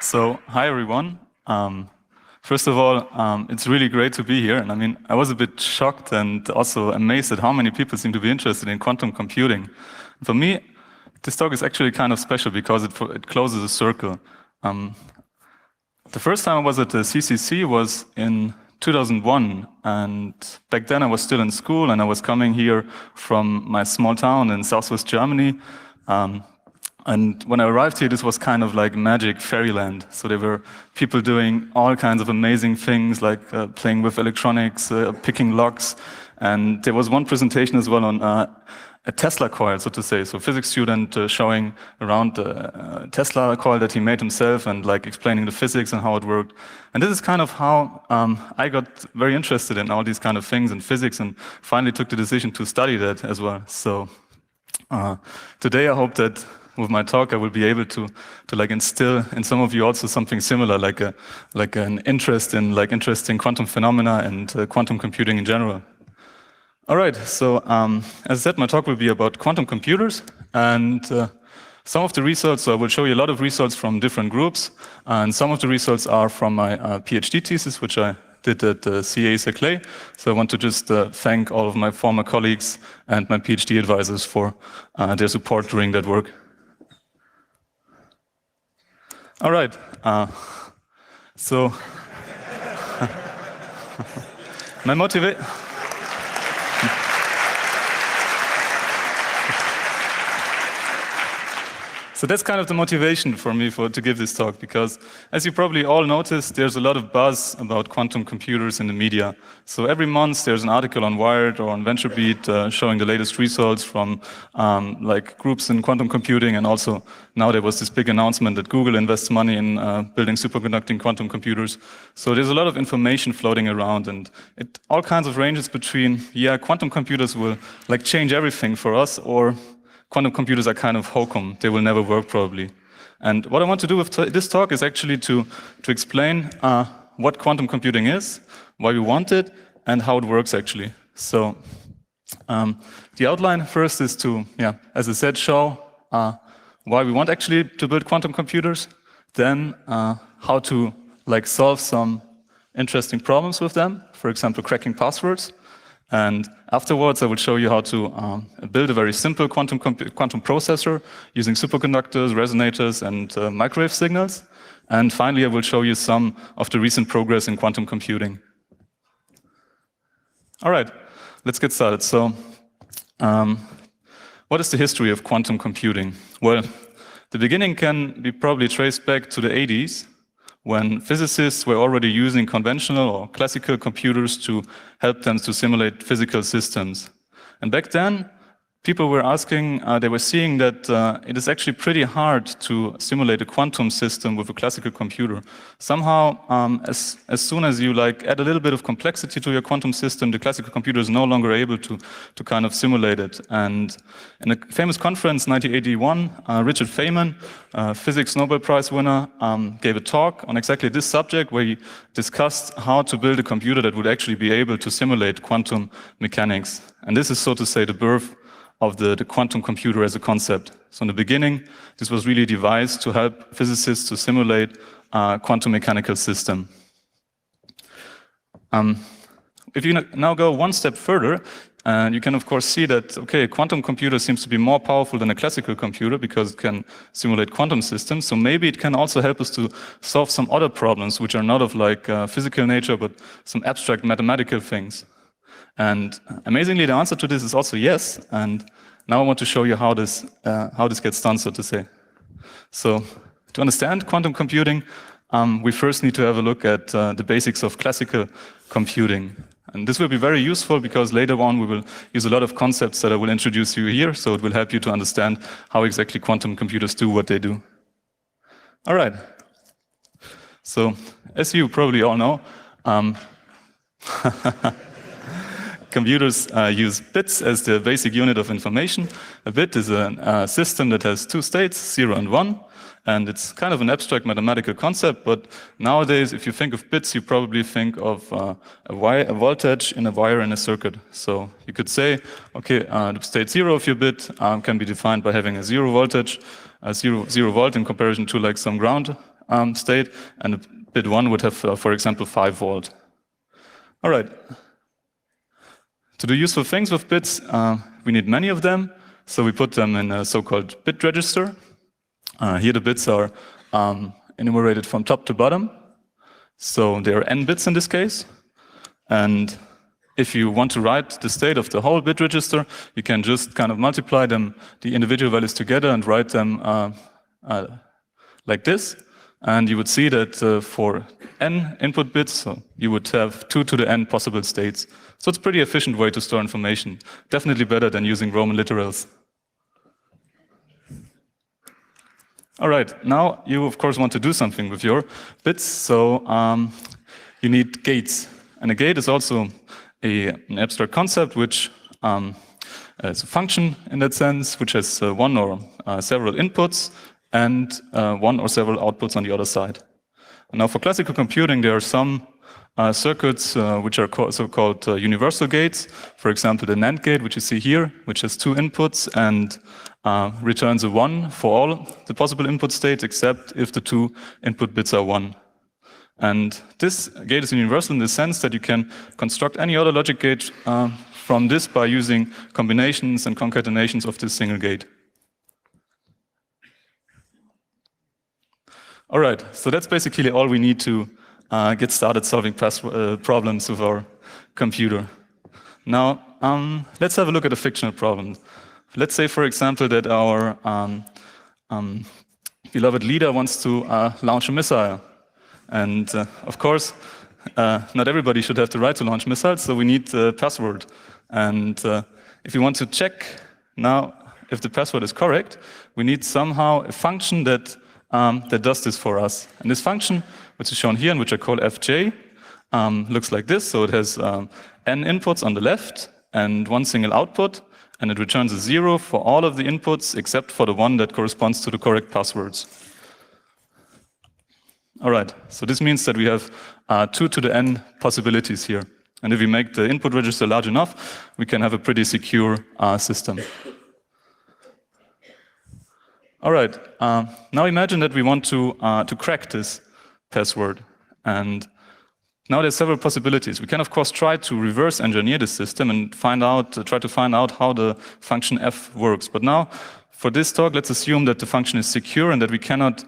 So, hi everyone. First of all, it's really great to be here. And I mean, I was a bit shocked and also amazed at how many people seem to be interested in quantum computing. For me, this talk is actually kind of special because it closes a circle. The first time I was at the CCC was in 2001, and back then I was still in school and I was coming here from my small town in southwest Germany. And when I arrived here, this was kind of like magic fairyland. So there were people doing all kinds of amazing things, like playing with electronics, picking locks. And there was one presentation as well on a Tesla coil, so to say. So a physics student showing around the Tesla coil that he made himself and like explaining the physics and how it worked. And this is kind of how I got very interested in all these kind of things in physics and finally took the decision to study that as well. So today I hope that with my talk, I will be able to like instill in some of you also something similar, like an interest in like interesting quantum phenomena and quantum computing in general. All right. So as I said, my talk will be about quantum computers and some of the results. So I will show you a lot of results from different groups, and some of the results are from my PhD thesis, which I did at CA Clay. So I want to just thank all of my former colleagues and my PhD advisors for their support during that work. All right, so my motivation. So that's kind of the motivation for me to give this talk, because as you probably all noticed, there's a lot of buzz about quantum computers in the media. So every month there's an article on Wired or on VentureBeat showing the latest results from like groups in quantum computing, and also now there was this big announcement that Google invests money in building superconducting quantum computers. So there's a lot of information floating around, and it all kinds of ranges between, yeah, quantum computers will like change everything for us, or quantum computers are kind of hokum. They will never work probably. And what I want to do with this talk is actually to explain what quantum computing is, why we want it, and how it works actually. So the outline first is to, yeah, as I said, show why we want actually to build quantum computers, then how to like solve some interesting problems with them, for example, cracking passwords. And afterwards, I will show you how to build a very simple quantum processor using superconductors, resonators, and microwave signals. And finally, I will show you some of the recent progress in quantum computing. All right, let's get started. So, what is the history of quantum computing? Well, the beginning can be probably traced back to the 80s, when physicists were already using conventional or classical computers to help them to simulate physical systems. And back then, people were asking, they were seeing that it is actually pretty hard to simulate a quantum system with a classical computer. Somehow, as soon as you like add a little bit of complexity to your quantum system, the classical computer is no longer able to kind of simulate it. And in a famous conference, 1981, Richard Feynman, physics Nobel Prize winner, gave a talk on exactly this subject, where he discussed how to build a computer that would actually be able to simulate quantum mechanics. And this is, so to say, the birth of the quantum computer as a concept. So in the beginning, this was really devised to help physicists to simulate a quantum mechanical system. If you now go one step further, you can of course see that, okay, a quantum computer seems to be more powerful than a classical computer because it can simulate quantum systems. So maybe it can also help us to solve some other problems which are not of like physical nature, but some abstract mathematical things. And amazingly, the answer to this is also yes. And now I want to show you how this gets done, so to say. So to understand quantum computing, we first need to have a look at the basics of classical computing. And this will be very useful because later on we will use a lot of concepts that I will introduce you here. So it will help you to understand how exactly quantum computers do what they do. All right. So as you probably all know, computers use bits as the basic unit of information. A bit is a system that has two states, 0 and 1. And it's kind of an abstract mathematical concept, but nowadays, if you think of bits, you probably think of a voltage in a wire in a circuit. So you could say, okay, the state 0 of your bit can be defined by having a 0 voltage, a 0 volt in comparison to like some ground state, and bit 1 would have, for example, 5 volt. All right. To do useful things with bits, we need many of them, so we put them in a so-called bit register. Here the bits are enumerated from top to bottom, so there are n bits in this case, and if you want to write the state of the whole bit register, you can just kind of multiply them, the individual values together, and write them like this. And you would see that for n input bits, so you would have 2 to the n possible states. So it's a pretty efficient way to store information. Definitely better than using Roman literals. All right, now you of course want to do something with your bits, so you need gates. And a gate is also an abstract concept which is a function in that sense, which has one or several inputs and one or several outputs on the other side. And now for classical computing, there are some circuits which are so-called universal gates. For example, the NAND gate, which you see here, which has 2 inputs and returns a 1 for all the possible input states, except if the 2 input bits are 1. And this gate is universal in the sense that you can construct any other logic gate from this by using combinations and concatenations of this single gate. All right, so that's basically all we need to get started solving problems with our computer. Now, let's have a look at a fictional problem. Let's say, for example, that our beloved leader wants to launch a missile. And of course, not everybody should have the right to launch missiles, so we need a password. And if you want to check now if the password is correct, we need somehow a function that does this for us. And this function, which is shown here and which I call fj, looks like this. So it has n inputs on the left and 1 single output, and it returns a 0 for all of the inputs except for the one that corresponds to the correct passwords. All right, so this means that we have 2 to the n possibilities here. And if we make the input register large enough, we can have a pretty secure system. All right, now imagine that we want to crack this password. And now there's several possibilities. We can, of course, try to reverse engineer the system and try to find out how the function f works. But now, for this talk, let's assume that the function is secure and that we cannot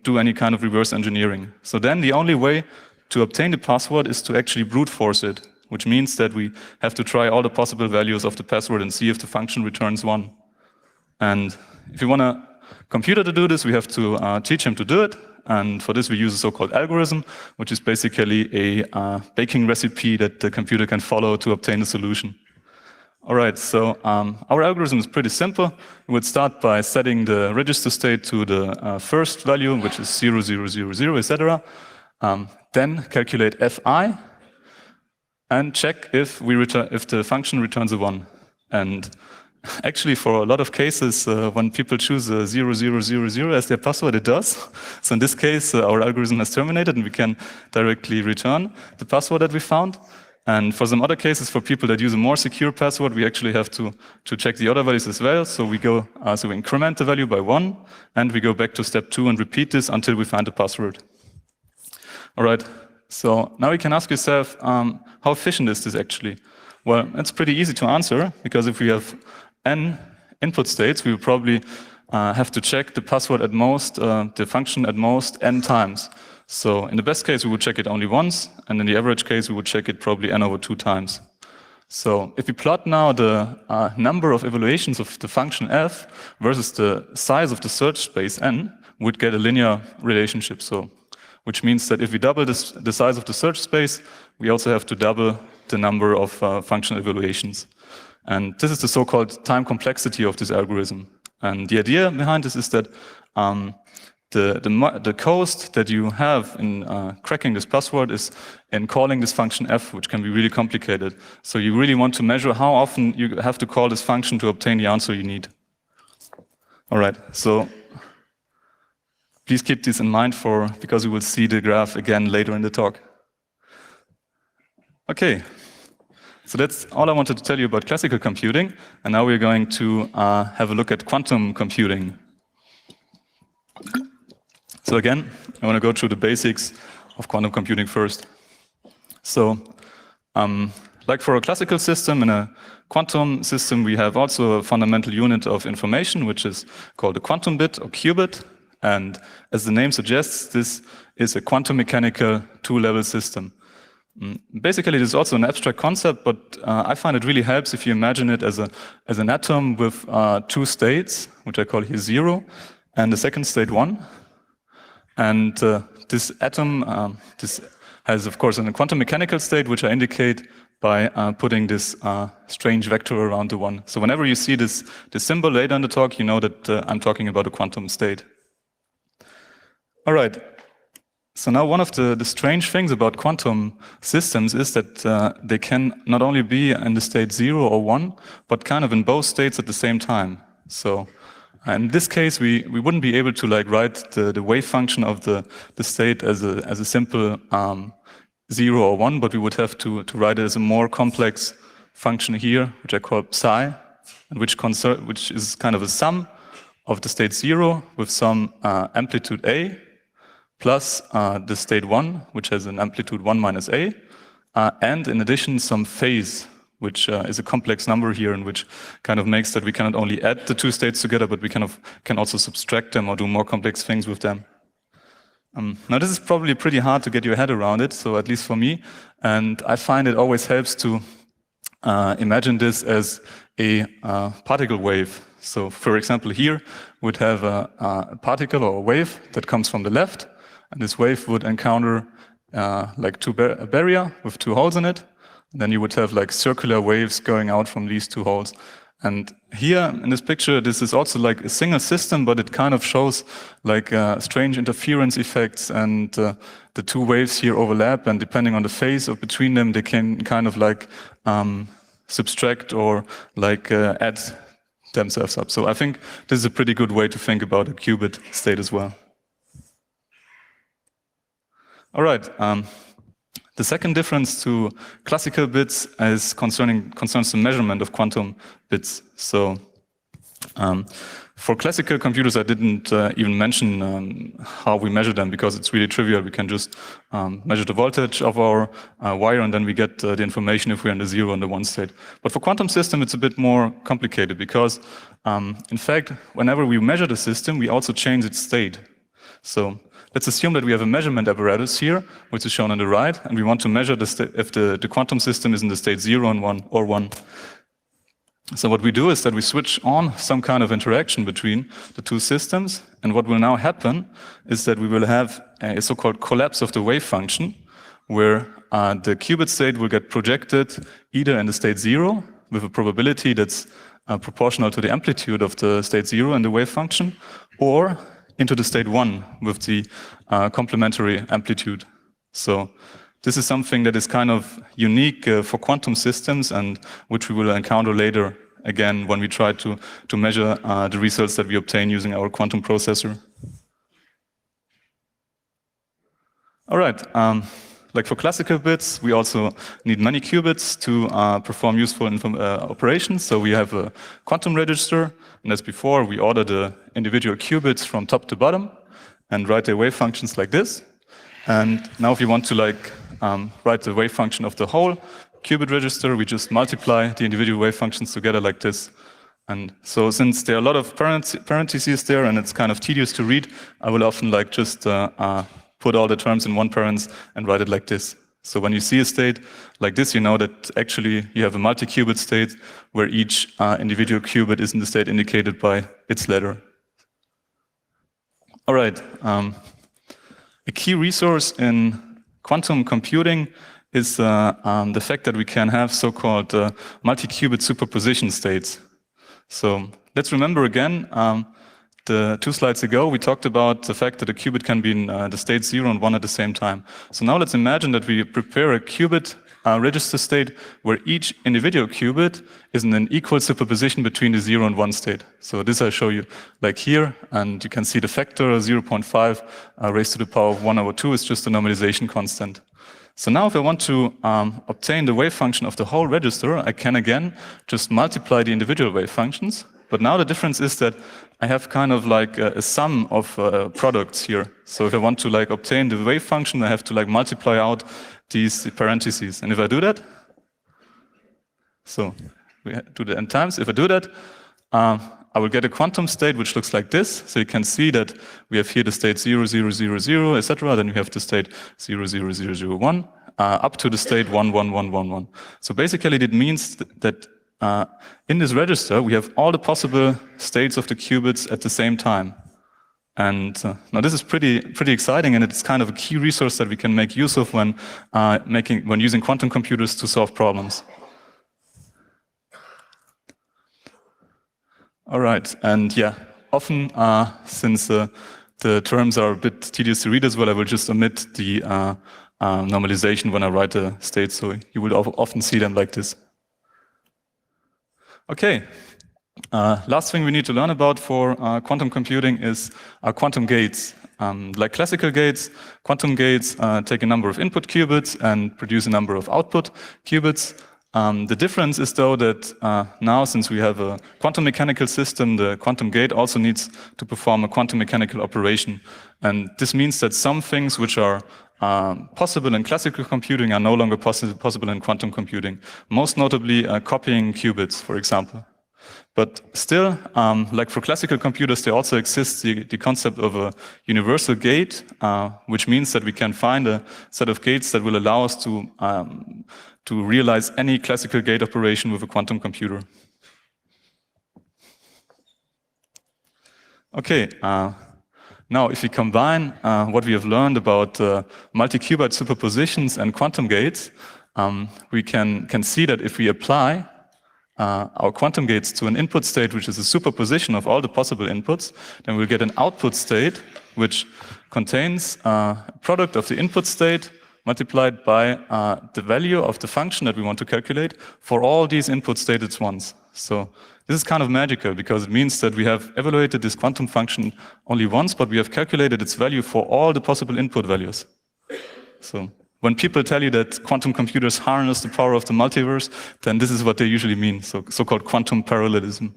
do any kind of reverse engineering. So then the only way to obtain the password is to actually brute force it, which means that we have to try all the possible values of the password and see if the function returns 1. And if we want a computer to do this, we have to teach him to do it. And for this, we use a so-called algorithm, which is basically a baking recipe that the computer can follow to obtain the solution. All right, so our algorithm is pretty simple. We would start by setting the register state to the first value, which is 0, 0, 0, 0, etc. Then calculate fi and check if the function returns a 1. And actually, for a lot of cases, when people choose 0, 0, 0, 0 as their password, it does. So in this case, our algorithm has terminated and we can directly return the password that we found. And for some other cases, for people that use a more secure password, we actually have to check the other values as well. So we increment the value by 1, and we go back to step 2 and repeat this until we find the password. All right, so now you can ask yourself, how efficient is this actually? Well, it's pretty easy to answer, because if we have n input states, we will probably have to check the password at most, the function at most n times. So in the best case, we would check it only once, and in the average case, we would check it probably n over 2 times. So if we plot now the number of evaluations of the function f versus the size of the search space n, we'd get a linear relationship. So, which means that if we double the size of the search space, we also have to double the number of function evaluations. And this is the so-called time complexity of this algorithm. And the idea behind this is that the cost that you have in cracking this password is in calling this function f, which can be really complicated. So you really want to measure how often you have to call this function to obtain the answer you need. All right, so please keep this in mind because we will see the graph again later in the talk. Okay, so that's all I wanted to tell you about classical computing. And now we're going to have a look at quantum computing. So again, I want to go through the basics of quantum computing first. So like for a classical system, in a quantum system, we have also a fundamental unit of information, which is called a quantum bit or qubit. And as the name suggests, this is a quantum mechanical two-level system. Basically, it is also an abstract concept, but I find it really helps if you imagine it as an atom with two states, which I call here 0, and the second state 1. And this atom, this has, of course, a quantum mechanical state, which I indicate by putting this strange vector around the 1. So whenever you see this symbol later in the talk, you know that I'm talking about a quantum state. All right. So now one of the strange things about quantum systems is that they can not only be in the state 0 or 1, but kind of in both states at the same time. So in this case, we wouldn't be able to like write the wave function of the state as a simple 0 or 1, but we would have to write it as a more complex function here, which I call psi, and which is kind of a sum of the state 0 with some amplitude a, plus the state 1, which has an amplitude 1 minus a, and in addition some phase, which is a complex number here, and which kind of makes that we cannot only add the two states together, but we can also subtract them or do more complex things with them. Now this is probably pretty hard to get your head around it, so at least for me, and I find it always helps to imagine this as a particle wave. So for example here, we'd have a particle or a wave that comes from the left, and this wave would encounter like a barrier with two holes in it. And then you would have like circular waves going out from these two holes. And here in this picture, this is also like a single system, but it kind of shows like strange interference effects, and the two waves here overlap, and depending on the phase of between them, they can kind of like subtract or like add themselves up. So I think this is a pretty good way to think about a qubit state as well. All right. The second difference to classical bits is concerns the measurement of quantum bits. So for classical computers, I didn't even mention how we measure them, because it's really trivial. We can just measure the voltage of our wire, and then we get the information if we're in the 0 and the 1 state. But for quantum system, it's a bit more complicated, because in fact, whenever we measure the system, we also change its state. So let's assume that we have a measurement apparatus here, which is shown on the right, and we want to measure if the quantum system is in the state 0 and 1 or 1. So what we do is that we switch on some kind of interaction between the two systems, and what will now happen is that we will have a so-called collapse of the wave function, where the qubit state will get projected either in the state 0 with a probability that's proportional to the amplitude of the state 0 in the wave function, or into the state 1 with the complementary amplitude. So this is something that is kind of unique for quantum systems, and which we will encounter later again when we try to measure the results that we obtain using our quantum processor. All right. Like for classical bits, we also need many qubits to perform useful operations. So we have a quantum register, and as before, we order the individual qubits from top to bottom and write their wave functions like this. And now if you want to like write the wave function of the whole qubit register, we just multiply the individual wave functions together like this. And so since there are a lot of parentheses there and it's kind of tedious to read, I will often like just put all the terms in one parens and write it like this. So when you see a state like this, you know that actually you have a multi-qubit state where each individual qubit is in the state indicated by its letter. All right. A key resource in quantum computing is the fact that we can have so-called multi-qubit superposition states. So let's remember again, the 2 slides ago, we talked about the fact that a qubit can be in the state 0 and 1 at the same time. So now let's imagine that we prepare a qubit register state where each individual qubit is in an equal superposition between the 0 and 1 state. So this I show you like here, and you can see the factor 0.5 raised to the power of 1/2 is just a normalization constant. So now if I want to obtain the wave function of the whole register, I can again just multiply the individual wave functions, But now the difference is that I have kind of like a sum of products here. So if I want to like obtain the wave function, I have to like multiply out these parentheses. And if I do that, so we do the n times. If I do that, I will get a quantum state which looks like this. So you can see that we have here the state 0, 0, 0, 0, etc. Then we have the state 0, 0, 0, 0, 1, up to the state 1, 1, 1, 1, 1. So basically it means that in this register we have all the possible states of the qubits at the same time. And now this is pretty exciting, and it's kind of a key resource that we can make use of when using quantum computers to solve problems. All right, and yeah, often since the terms are a bit tedious to read as well, I will just omit the normalization when I write the state, so you will often see them like this. Okay, last thing we need to learn about for quantum computing is quantum gates. Like classical gates, quantum gates take a number of input qubits and produce a number of output qubits. The difference is though that now, since we have a quantum mechanical system, the quantum gate also needs to perform a quantum mechanical operation. And this means that some things which are possible in classical computing are no longer possible in quantum computing. Most notably copying qubits, for example. But still, like for classical computers, there also exists the concept of a universal gate, which means that we can find a set of gates that will allow us to realize any classical gate operation with a quantum computer. Okay, now if we combine what we have learned about multi-qubit superpositions and quantum gates, we can see that if we apply our quantum gates to an input state, which is a superposition of all the possible inputs, then we'll get an output state which contains a product of the input state multiplied by the value of the function that we want to calculate for all these input states at once. So this is kind of magical because it means that we have evaluated this quantum function only once, but we have calculated its value for all the possible input values. So when people tell you that quantum computers harness the power of the multiverse, then this is what they usually mean, so-called quantum parallelism.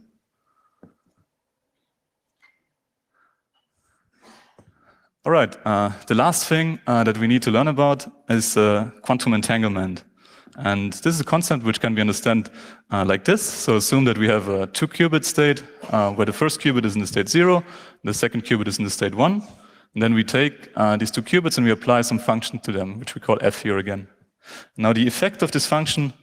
All right, the last thing that we need to learn about is quantum entanglement. And this is a concept which can be understood like this. So assume that we have a 2-qubit state where the first qubit is in the state 0, the second qubit is in the state 1. And then we take these 2 qubits and we apply some function to them, which we call f here again. Now the effect of this function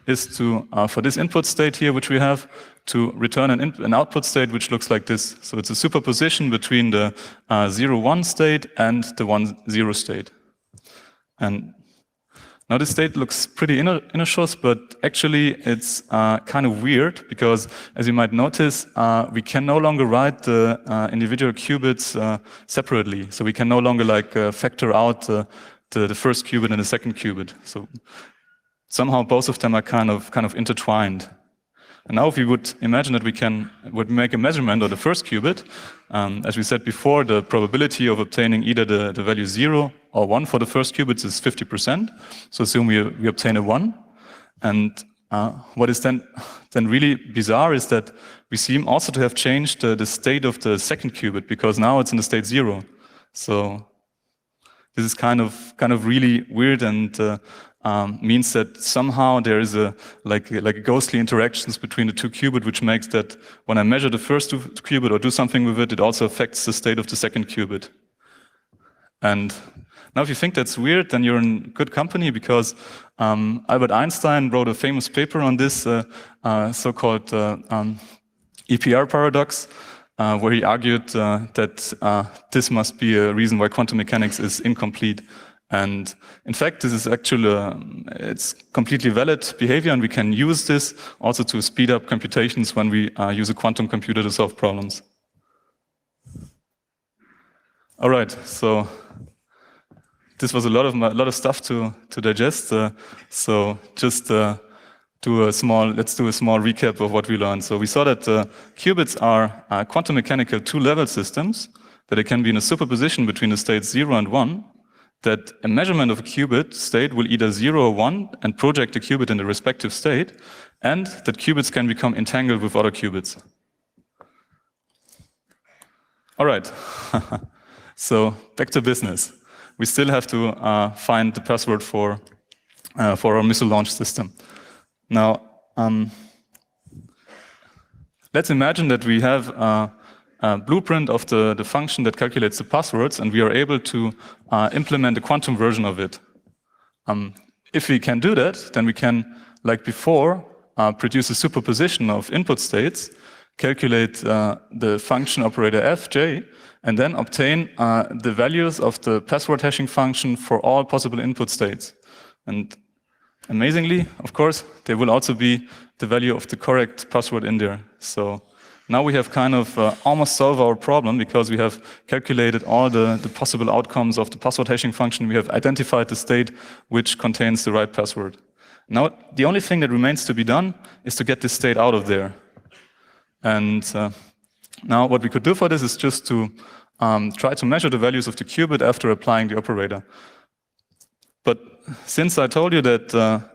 is to, for this input state here, which we have, to return an output state which looks like this. So it's a superposition between the 0-1 state and the 1-0 state. And now this state looks pretty innocuous, but actually it's kind of weird because, as you might notice, we can no longer write the individual qubits separately. So we can no longer like factor out the first qubit and the second qubit. So somehow both of them are kind of intertwined. And now if we would imagine that we would make a measurement of the first qubit, as we said before, the probability of obtaining either the value 0 or 1 for the first qubits is 50%. So assume we obtain a 1. And what is then really bizarre is that we seem also to have changed the state of the second qubit, because now it's in the state 0. So this is kind of really weird, and means that somehow there is a ghostly interactions between the 2 qubit, which makes that when I measure the first qubit or do something with it, it also affects the state of the second qubit. And now if you think that's weird, then you're in good company, because Albert Einstein wrote a famous paper on this so-called EPR paradox, where he argued that this must be a reason why quantum mechanics is incomplete. And in fact, this is actually, it's completely valid behavior, and we can use this also to speed up computations when we use a quantum computer to solve problems. All right, so this was a lot of stuff to digest. So just let's do a small recap of what we learned. So we saw that qubits are quantum mechanical 2-level systems, that it can be in a superposition between the states 0 and 1, that a measurement of a qubit state will either 0 or 1 and project the qubit in the respective state, and that qubits can become entangled with other qubits. All right. So back to business. We still have to find the password for our missile launch system. Now, let's imagine that we have a blueprint of the function that calculates the passwords, and we are able to implement a quantum version of it. If we can do that, then we can, like before, produce a superposition of input states, calculate the function operator f, j, and then obtain the values of the password hashing function for all possible input states. And amazingly, of course, there will also be the value of the correct password in there. So now we have kind of almost solved our problem, because we have calculated all the possible outcomes of the password hashing function. We have identified the state which contains the right password. Now, the only thing that remains to be done is to get this state out of there. And now what we could do for this is just to try to measure the values of the qubit after applying the operator. But since I told you that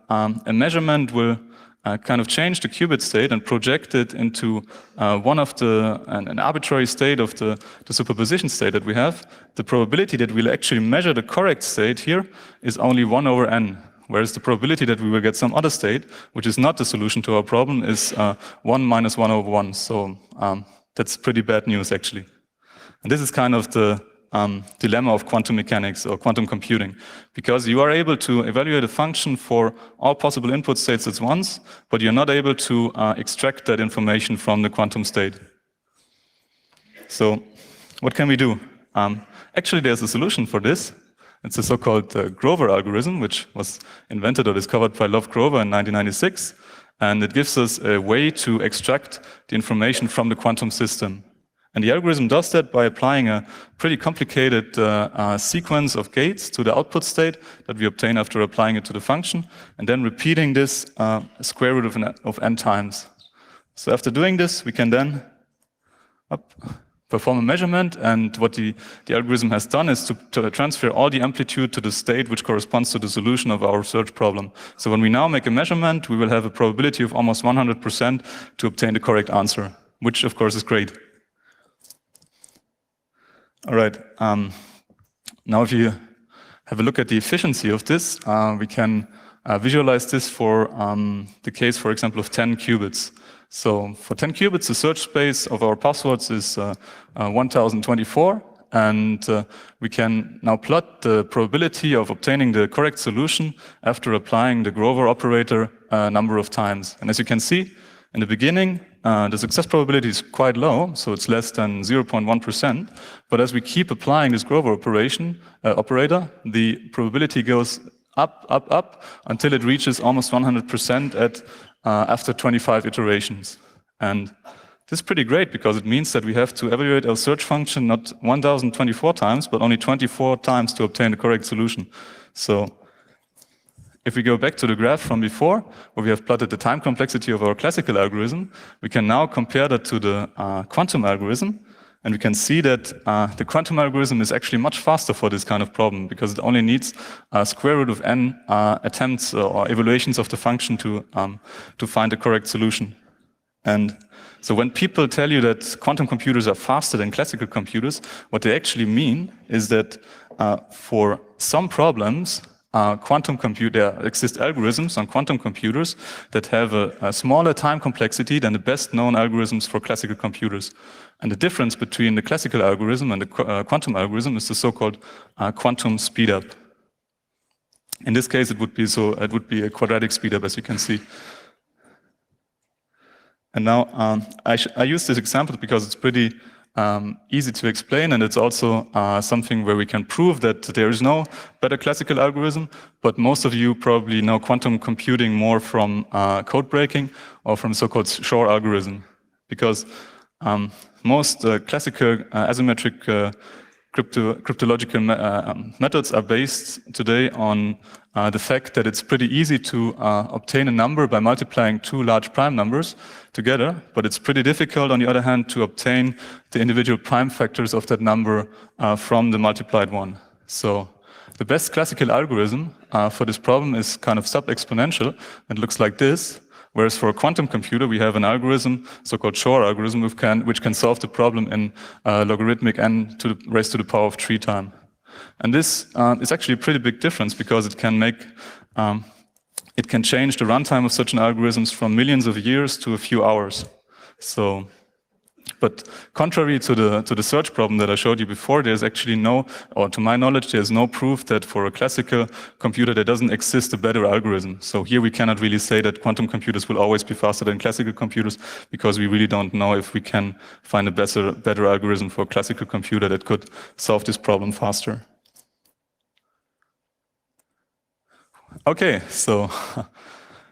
a measurement will kind of change the qubit state and project it into an arbitrary state of the superposition state that we have, the probability that we'll actually measure the correct state here is only 1/n. Whereas the probability that we will get some other state, which is not the solution to our problem, is 1 minus 1/1. So that's pretty bad news, actually. And this is kind of the dilemma of quantum mechanics or quantum computing, because you are able to evaluate a function for all possible input states at once, but you're not able to extract that information from the quantum state. So what can we do? Actually, there's a solution for this. It's the so-called Grover algorithm, which was invented or discovered by Love Grover in 1996. And it gives us a way to extract the information from the quantum system. And the algorithm does that by applying a pretty complicated sequence of gates to the output state that we obtain after applying it to the function, and then repeating this square root of n times. So after doing this, we can then perform a measurement, and what the algorithm has done is to transfer all the amplitude to the state which corresponds to the solution of our search problem. So when we now make a measurement, we will have a probability of almost 100% to obtain the correct answer, which of course is great. All right. Now if you have a look at the efficiency of this, we can visualize this for the case, for example, of 10 qubits. So for 10 qubits, the search space of our passwords is 1024, and we can now plot the probability of obtaining the correct solution after applying the Grover operator a number of times. And as you can see, in the beginning, the success probability is quite low, so it's less than 0.1%. But as we keep applying this Grover operator, the probability goes up until it reaches almost 100% after 25 iterations. And this is pretty great, because it means that we have to evaluate our search function not 1024 times, but only 24 times to obtain the correct solution. So if we go back to the graph from before, where we have plotted the time complexity of our classical algorithm, we can now compare that to the quantum algorithm, and we can see that the quantum algorithm is actually much faster for this kind of problem, because it only needs a square root of n attempts or evaluations of the function to find the correct solution. And so when people tell you that quantum computers are faster than classical computers, what they actually mean is that for some problems, there exist algorithms on quantum computers that have a smaller time complexity than the best known algorithms for classical computers. And the difference between the classical algorithm and the quantum algorithm is the so-called quantum speedup. In this case, it would be a quadratic speedup, as you can see. And now I use this example because it's pretty easy to explain, and it's also something where we can prove that there is no better classical algorithm, but most of you probably know quantum computing more from code breaking or from so-called Shor algorithm, because most classical asymmetric cryptological methods are based today on the fact that it's pretty easy to obtain a number by multiplying two large prime numbers together, but it's pretty difficult, on the other hand, to obtain the individual prime factors of that number from the multiplied one. So the best classical algorithm for this problem is kind of sub-exponential. It looks like this, Whereas for a quantum computer, we have an algorithm, so-called Shor algorithm, which can solve the problem in logarithmic n raised to the power of 3 time. And this is actually a pretty big difference because it can change the runtime of such an algorithms from millions of years to a few hours. So, but contrary to the search problem that I showed you before, there's actually no, or to my knowledge, there's no proof that for a classical computer there doesn't exist a better algorithm. So here we cannot really say that quantum computers will always be faster than classical computers because we really don't know if we can find a better algorithm for a classical computer that could solve this problem faster. Okay, so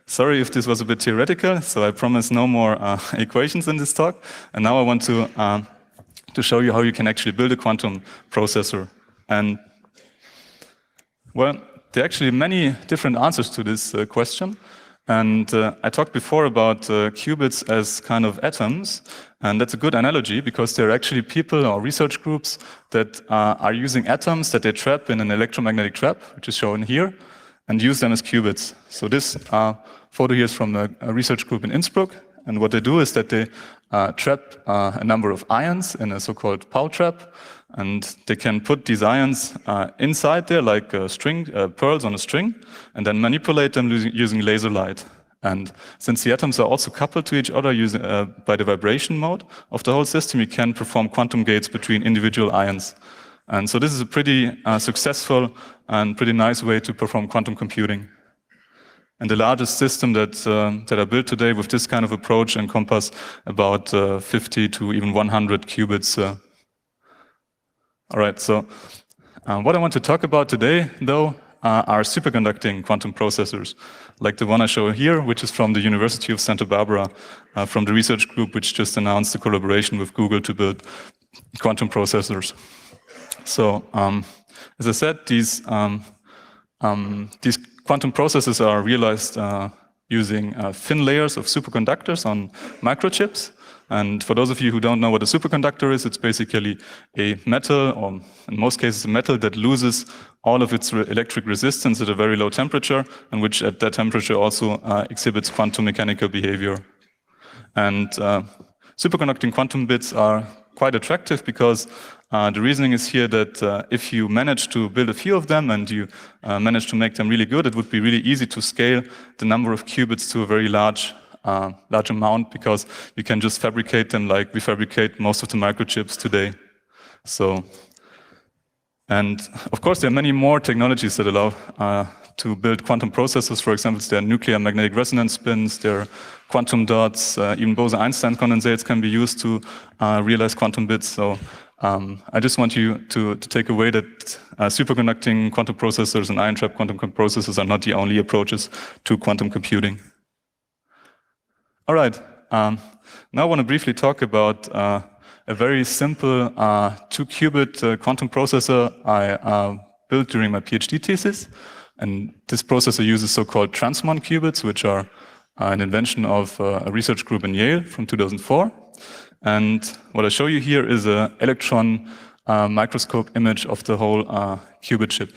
sorry if this was a bit theoretical, so I promise no more equations in this talk. And now I want to show you how you can actually build a quantum processor. And well, there are actually many different answers to this question. And I talked before about qubits as kind of atoms. And that's a good analogy because there are actually people or research groups that are using atoms that they trap in an electromagnetic trap, which is shown here, and use them as qubits. So this photo here is from a research group in Innsbruck. And what they do is that they trap a number of ions in a so-called Paul trap. And they can put these ions inside there like pearls on a string, and then manipulate them using laser light. And since the atoms are also coupled to each other by the vibration mode of the whole system, you can perform quantum gates between individual ions. And so this is a pretty successful and pretty nice way to perform quantum computing. And the largest system that are built today with this kind of approach encompass about 50 to even 100 qubits. All right, so what I want to talk about today, though, are superconducting quantum processors, like the one I show here, which is from the University of Santa Barbara, from the research group which just announced the collaboration with Google to build quantum processors. So, as I said, these quantum processes are realized using thin layers of superconductors on microchips. And for those of you who don't know what a superconductor is, it's basically a metal, or in most cases a metal that loses all of its electric resistance at a very low temperature, and which at that temperature also exhibits quantum mechanical behavior. And superconducting quantum bits are quite attractive because the reasoning is here that if you manage to build a few of them and you manage to make them really good, it would be really easy to scale the number of qubits to a very large amount because you can just fabricate them like we fabricate most of the microchips today. So, and of course there are many more technologies that allow to build quantum processors. For example, there are nuclear magnetic resonance spins, there are quantum dots, even Bose-Einstein condensates can be used to realize quantum bits. So I just want you to take away that superconducting quantum processors and ion trap quantum processors are not the only approaches to quantum computing. All right, now I want to briefly talk about a very simple 2-qubit quantum processor I built during my PhD thesis. And this processor uses so-called transmon qubits, which are an invention of a research group in Yale from 2004. And what I show you here is an electron microscope image of the whole qubit chip.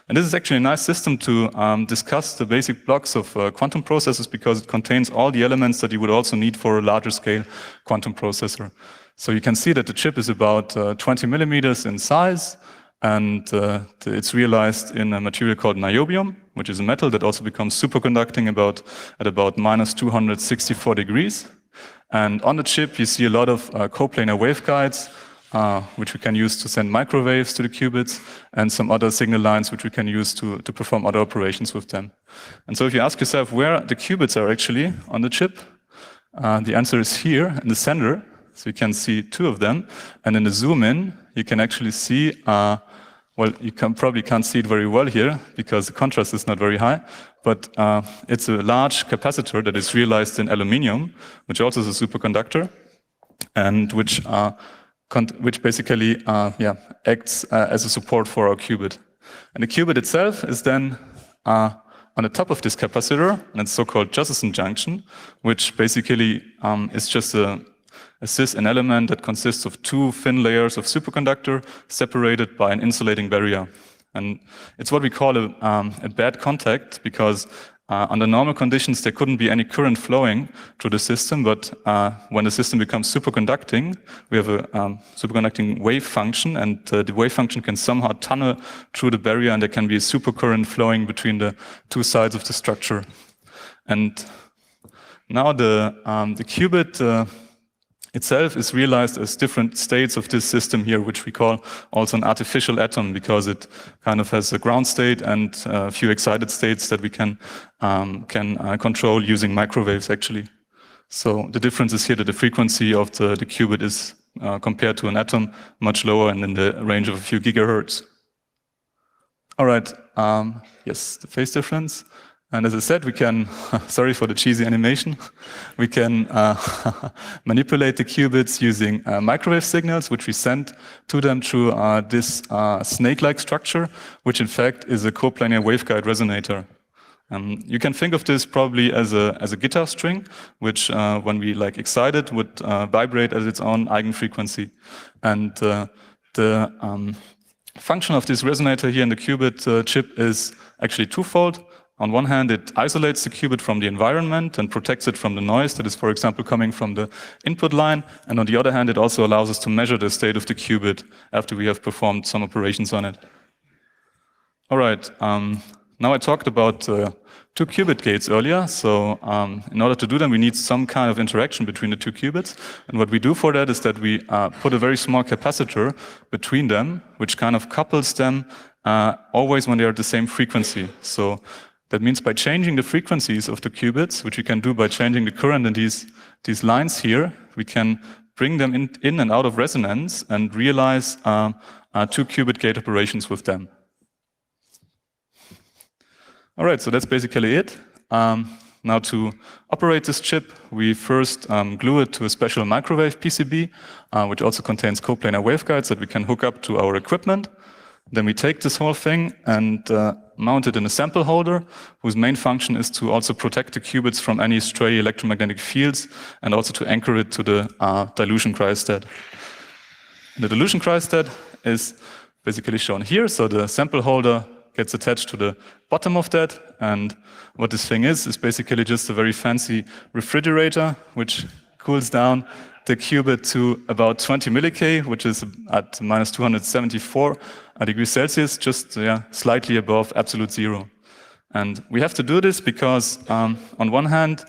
And this is actually a nice system to discuss the basic blocks of quantum processors because it contains all the elements that you would also need for a larger scale quantum processor. So you can see that the chip is about 20 millimeters in size, and it's realized in a material called niobium, which is a metal that also becomes superconducting at about minus 264 degrees. And on the chip, you see a lot of coplanar waveguides, which we can use to send microwaves to the qubits, and some other signal lines which we can use to perform other operations with them. And so if you ask yourself where the qubits are actually on the chip, the answer is here in the center. So you can see 2 of them. And in the zoom in, you can actually see, well, you probably can't see it very well here because the contrast is not very high, but it's a large capacitor that is realized in aluminium, which also is a superconductor, and which basically acts as a support for our qubit. And the qubit itself is then on the top of this capacitor, and it's so-called Josephson junction, which basically is just an element that consists of 2 thin layers of superconductor separated by an insulating barrier. And it's what we call a bad contact because under normal conditions, there couldn't be any current flowing through the system, but when the system becomes superconducting, we have a superconducting wave function, and the wave function can somehow tunnel through the barrier, and there can be a supercurrent flowing between the two sides of the structure. And now the qubit itself is realized as different states of this system here, which we call also an artificial atom, because it kind of has a ground state and a few excited states that we can control using microwaves, actually. So the difference is here that the frequency of the qubit is, compared to an atom, much lower and in the range of a few gigahertz. All right, yes, the phase difference. And as I said, we can, sorry for the cheesy animation, we can manipulate the qubits using microwave signals, which we send to them through this snake-like structure, which in fact is a coplanar waveguide resonator. You can think of this probably as a guitar string, which when we excite it would vibrate at its own eigenfrequency. And the function of this resonator here in the qubit chip is actually twofold. On one hand, it isolates the qubit from the environment and protects it from the noise that is, for example, coming from the input line. And on the other hand, it also allows us to measure the state of the qubit after we have performed some operations on it. All right, now I talked about 2 qubit gates earlier. So in order to do them, we need some kind of interaction between the 2 qubits. And what we do for that is that we put a very small capacitor between them, which kind of couples them always when they are at the same frequency. So that means by changing the frequencies of the qubits, which we can do by changing the current in these lines here, we can bring them in and out of resonance and realize 2 qubit gate operations with them. All right, so that's basically it. Now to operate this chip, we first glue it to a special microwave PCB, which also contains coplanar waveguides that we can hook up to our equipment. Then we take this whole thing and mount it in a sample holder, whose main function is to also protect the qubits from any stray electromagnetic fields and also to anchor it to the dilution cryostat. The dilution cryostat is basically shown here. So the sample holder gets attached to the bottom of that. And what this thing is basically just a very fancy refrigerator, which cools down the qubit to about 20 millik, which is at minus 274 degrees Celsius, just slightly above absolute zero. And we have to do this because on one hand,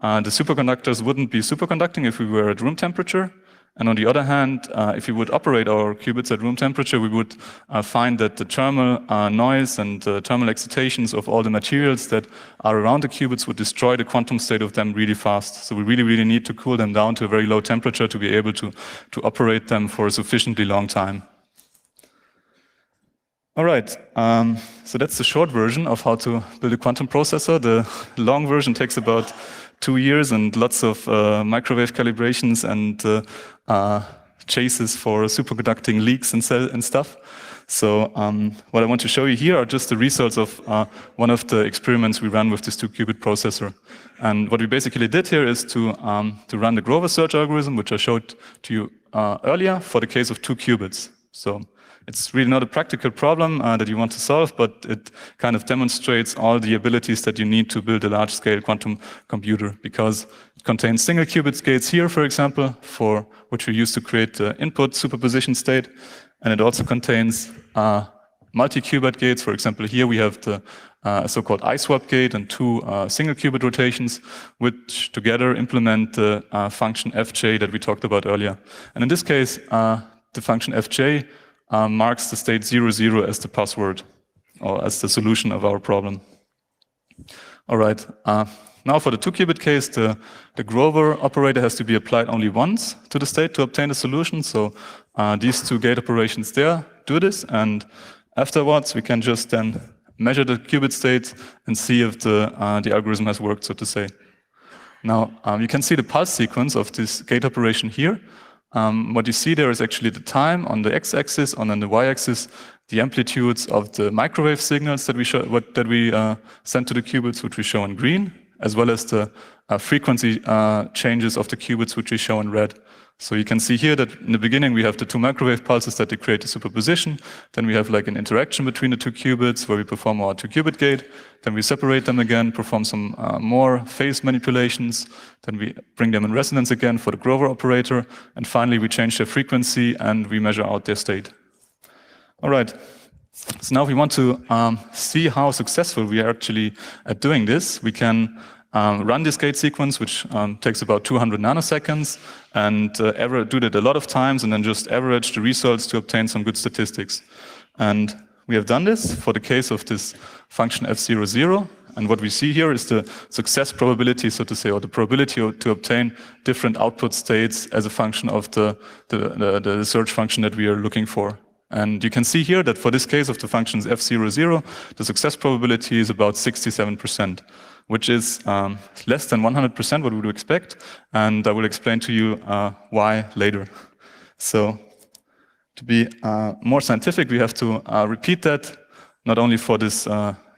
the superconductors wouldn't be superconducting if we were at room temperature. And on the other hand, if we would operate our qubits at room temperature, we would find that the thermal noise and thermal excitations of all the materials that are around the qubits would destroy the quantum state of them really fast. So we really, really need to cool them down to a very low temperature to be able to operate them for a sufficiently long time. All right, so that's the short version of how to build a quantum processor. The long version takes about 2 years and lots of microwave calibrations and chases for superconducting leaks and stuff. So what I want to show you here are just the results of one of the experiments we ran with this 2 qubit processor. And what we basically did here is to run the Grover search algorithm, which I showed to you earlier, for the case of 2 qubits. So it's really not a practical problem that you want to solve, but it kind of demonstrates all the abilities that you need to build a large-scale quantum computer, because it contains single qubit gates here, for example, for which we use to create the input superposition state, and it also contains multi-qubit gates. For example, here we have the so-called I-swap gate and 2 single qubit rotations, which together implement the function fj that we talked about earlier. And in this case, the function fj marks the state 00 as the password, or as the solution of our problem. All right, now for the 2 qubit case, the Grover operator has to be applied only once to the state to obtain the solution. So these 2 gate operations there do this, and afterwards we can just then measure the qubit states and see if the algorithm has worked, so to say. Now you can see the pulse sequence of this gate operation here. What you see there is actually the time on the x-axis, and on the y-axis, the amplitudes of the microwave signals that we send to the qubits, which we show in green, as well as the frequency changes of the qubits, which we show in red. So you can see here that in the beginning we have the two microwave pulses that they create a superposition. Then we have like an interaction between the two qubits where we perform our two-qubit gate. Then we separate them again, perform some more phase manipulations. Then we bring them in resonance again for the Grover operator. And finally we change their frequency and we measure out their state. All right. So now we want to see how successful we are actually at doing this. We can run this gate sequence, which takes about 200 nanoseconds, and do that a lot of times, and then just average the results to obtain some good statistics. And we have done this for the case of this function f00, and what we see here is the success probability, so to say, or the probability to obtain different output states as a function of the search function that we are looking for. And you can see here that for this case of the functions f00, the success probability is about 67%, which is less than 100% what we would expect. And I will explain to you why later. So to be more scientific, we have to repeat that, not only for this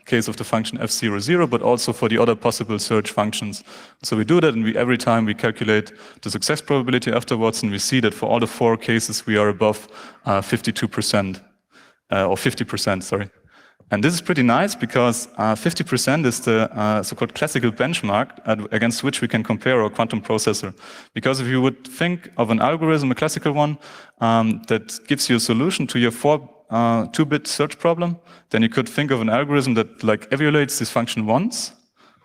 case of the function f00, but also for the other possible search functions. So we do that, and every time we calculate the success probability afterwards, and we see that for all the 4 cases we are above 52%, or 50%, sorry. And this is pretty nice because 50% is the so-called classical benchmark against which we can compare our quantum processor. Because if you would think of an algorithm, a classical one, that gives you a solution to your 2-bit search problem, then you could think of an algorithm that like evaluates this function once,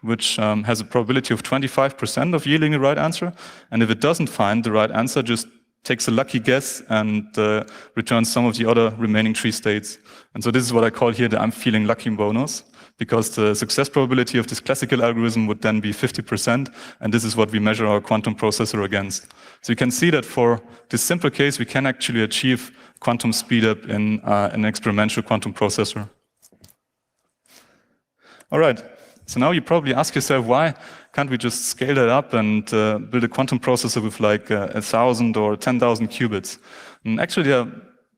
which has a probability of 25% of yielding the right answer. And if it doesn't find the right answer, just takes a lucky guess and returns some of the other remaining 3 states. And so this is what I call here the I'm feeling lucky bonus, because the success probability of this classical algorithm would then be 50%, and this is what we measure our quantum processor against. So you can see that for this simple case, we can actually achieve quantum speedup in an experimental quantum processor. All right, so now you probably ask yourself, why can't we just scale that up and build a quantum processor with like 1,000 or 10,000 qubits? And actually there are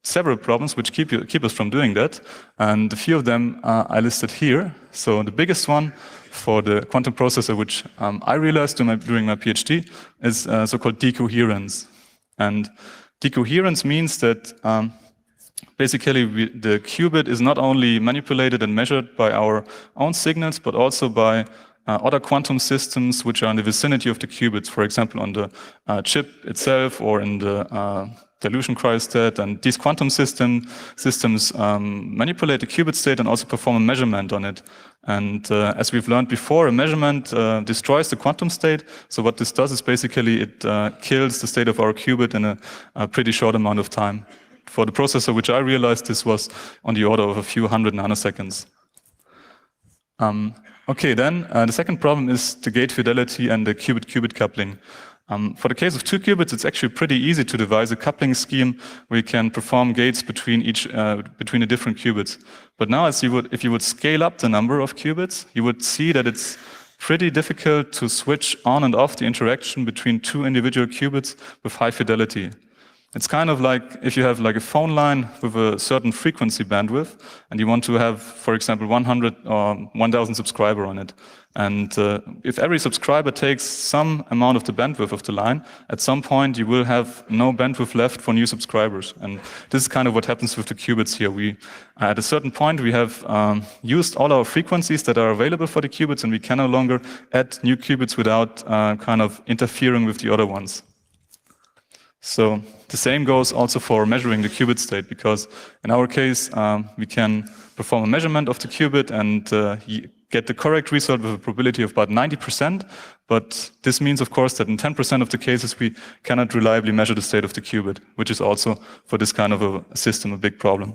several problems which keep us from doing that, and a few of them I listed here. So the biggest one for the quantum processor, which I realized during my PhD, is so-called decoherence. And decoherence means that basically the qubit is not only manipulated and measured by our own signals, but also by other quantum systems which are in the vicinity of the qubits, for example, on the chip itself or in the dilution cryostat. And these quantum systems manipulate the qubit state and also perform a measurement on it. And as we've learned before, a measurement destroys the quantum state. So what this does is basically it kills the state of our qubit in a pretty short amount of time. For the processor, which I realized, this was on the order of a few 100 nanoseconds. Okay, then the second problem is the gate fidelity and the qubit-qubit coupling. For the case of 2 qubits, it's actually pretty easy to devise a coupling scheme where you can perform gates between the different qubits. But now, if you would scale up the number of qubits, you would see that it's pretty difficult to switch on and off the interaction between 2 individual qubits with high fidelity. It's kind of like if you have like a phone line with a certain frequency bandwidth, and you want to have, for example, 100 or 1,000 subscribers on it. And if every subscriber takes some amount of the bandwidth of the line, at some point you will have no bandwidth left for new subscribers. And this is kind of what happens with the qubits here. At a certain point, we have used all our frequencies that are available for the qubits, and we can no longer add new qubits without kind of interfering with the other ones. So the same goes also for measuring the qubit state, because in our case, we can perform a measurement of the qubit and get the correct result with a probability of about 90%. But this means, of course, that in 10% of the cases, we cannot reliably measure the state of the qubit, which is also, for this kind of a system, a big problem.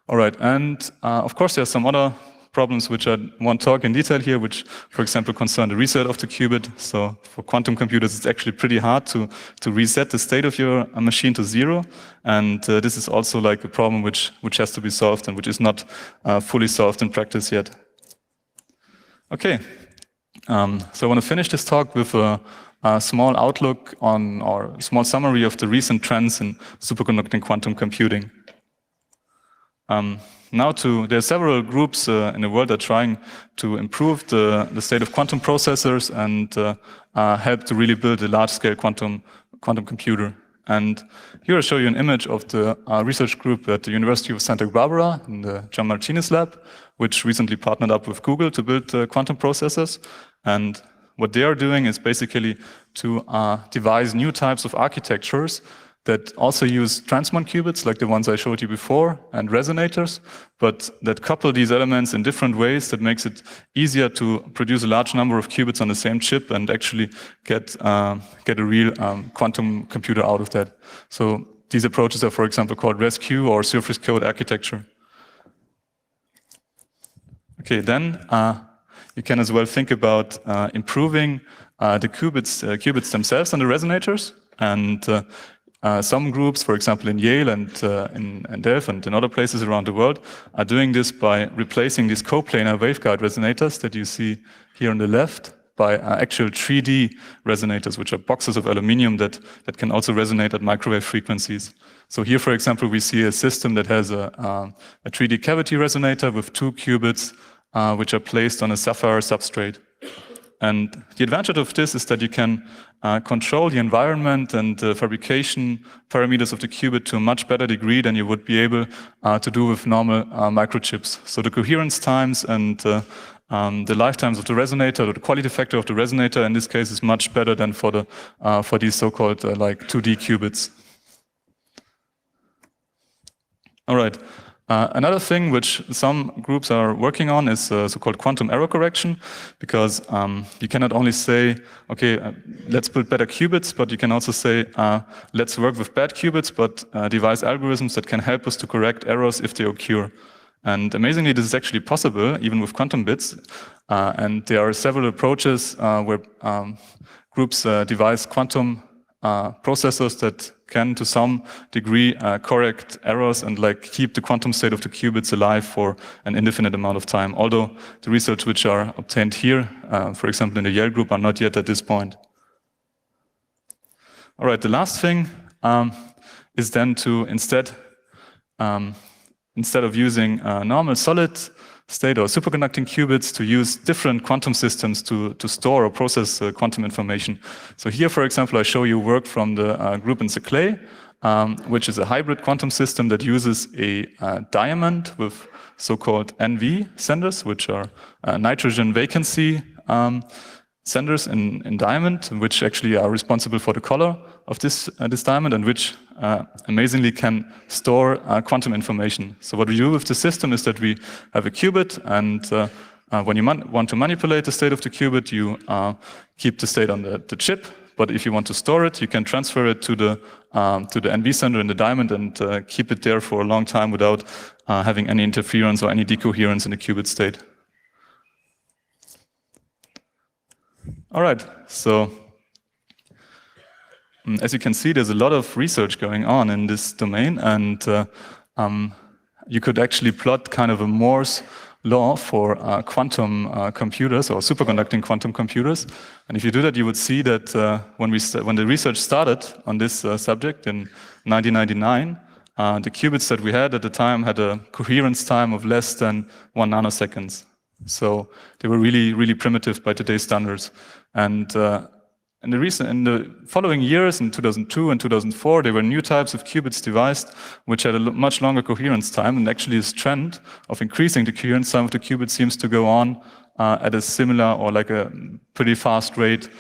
All right, and of course, there are some other problems which I won't talk in detail here, which, for example, concern the reset of the qubit. So for quantum computers, it's actually pretty hard to reset the state of your machine to 0. And this is also like a problem which has to be solved and which is not fully solved in practice yet. Okay, so I want to finish this talk with a small outlook on, or a small summary of the recent trends in superconducting quantum computing. There are several groups in the world that are trying to improve the state of quantum processors and help to really build a large-scale quantum quantum computer. And here I show you an image of the research group at the University of Santa Barbara in the John Martinez lab, which recently partnered up with Google to build quantum processors. And what they are doing is basically to devise new types of architectures that also use transmon qubits, like the ones I showed you before, and resonators, but that couple these elements in different ways that makes it easier to produce a large number of qubits on the same chip and actually get a real quantum computer out of that. So these approaches are, for example, called ResQ or surface code architecture. Okay, then you can as well think about improving the qubits themselves and the resonators. And some groups, for example, in Yale and in Delft and in other places around the world, are doing this by replacing these coplanar waveguide resonators that you see here on the left by actual 3D resonators, which are boxes of aluminium that can also resonate at microwave frequencies. So here, for example, we see a system that has a 3D cavity resonator with 2 qubits, which are placed on a sapphire substrate. And the advantage of this is that you can control the environment and the fabrication parameters of the qubit to a much better degree than you would be able to do with normal microchips. So the coherence times and the lifetimes of the resonator, or the quality factor of the resonator in this case, is much better than for these so-called like 2D qubits. All right. Another thing which some groups are working on is so-called quantum error correction, because you cannot only say, okay, let's build better qubits, but you can also say, let's work with bad qubits, but devise algorithms that can help us to correct errors if they occur. And amazingly, this is actually possible, even with quantum bits. And there are several approaches where groups devise quantum processors that can, to some degree, correct errors and like keep the quantum state of the qubits alive for an indefinite amount of time. Although the results which are obtained here, for example, in the Yale group, are not yet at this point. All right, the last thing is then to instead of using normal solid state or superconducting qubits, to use different quantum systems to store or process quantum information. So here, for example, I show you work from the group in Seclay, which is a hybrid quantum system that uses a diamond with so-called NV senders, which are nitrogen vacancy senders in diamond, which actually are responsible for the color of this diamond, and which amazingly can store quantum information. So what we do with the system is that we have a qubit, and when you want to manipulate the state of the qubit, you keep the state on the chip. But if you want to store it, you can transfer it to the NV sender in the diamond and keep it there for a long time without having any interference or any decoherence in the qubit state. All right, so as you can see, there's a lot of research going on in this domain, and you could actually plot kind of a Moore's law for quantum computers or superconducting quantum computers. And if you do that, you would see that when the research started on this subject in 1999, the qubits that we had at the time had a coherence time of less than 1 nanosecond. So they were really, really primitive by today's standards. And in the following years, in 2002 and 2004, there were new types of qubits devised, which had a much longer coherence time. And actually, this trend of increasing the coherence time of the qubit seems to go on at a similar or like a pretty fast rate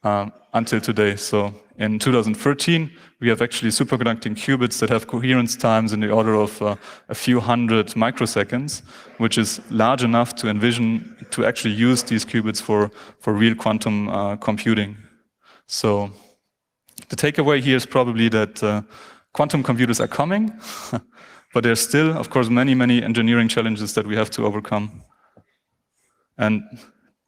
until today. So in 2013, we have actually superconducting qubits that have coherence times in the order of a few hundred microseconds, which is large enough to envision to actually use these qubits for real quantum computing. So the takeaway here is probably that quantum computers are coming, but there's still, of course, many, many engineering challenges that we have to overcome. And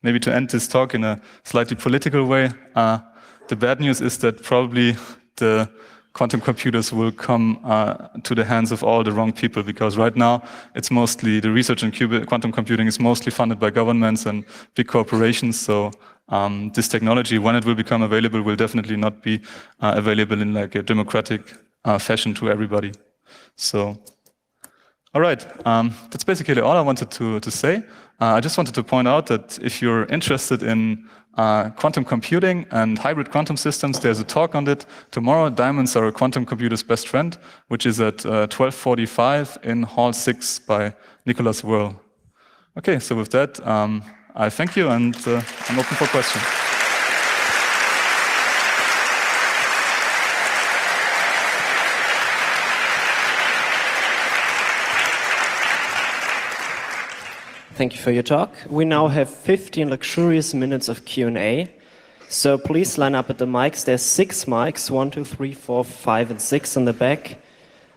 maybe to end this talk in a slightly political way, the bad news is that probably the quantum computers will come to the hands of all the wrong people, because right now it's mostly the research in quantum computing is mostly funded by governments and big corporations. So this technology, when it will become available, will definitely not be available in like a democratic fashion to everybody. So All right, that's basically all I wanted to say. I just wanted to point out that if you're interested in quantum computing and hybrid quantum systems, there's a talk on it tomorrow. Diamonds are a quantum computer's best friend, which is at 12:45 in Hall 6 by Nicholas Whirl. Okay, so with that, I thank you, and I'm open for questions. Thank you for your talk. We now have 15 luxurious minutes of Q&A. So please line up at the mics. There's 6 mics, 1, 2, 3, 4, 5, and 6 in the back.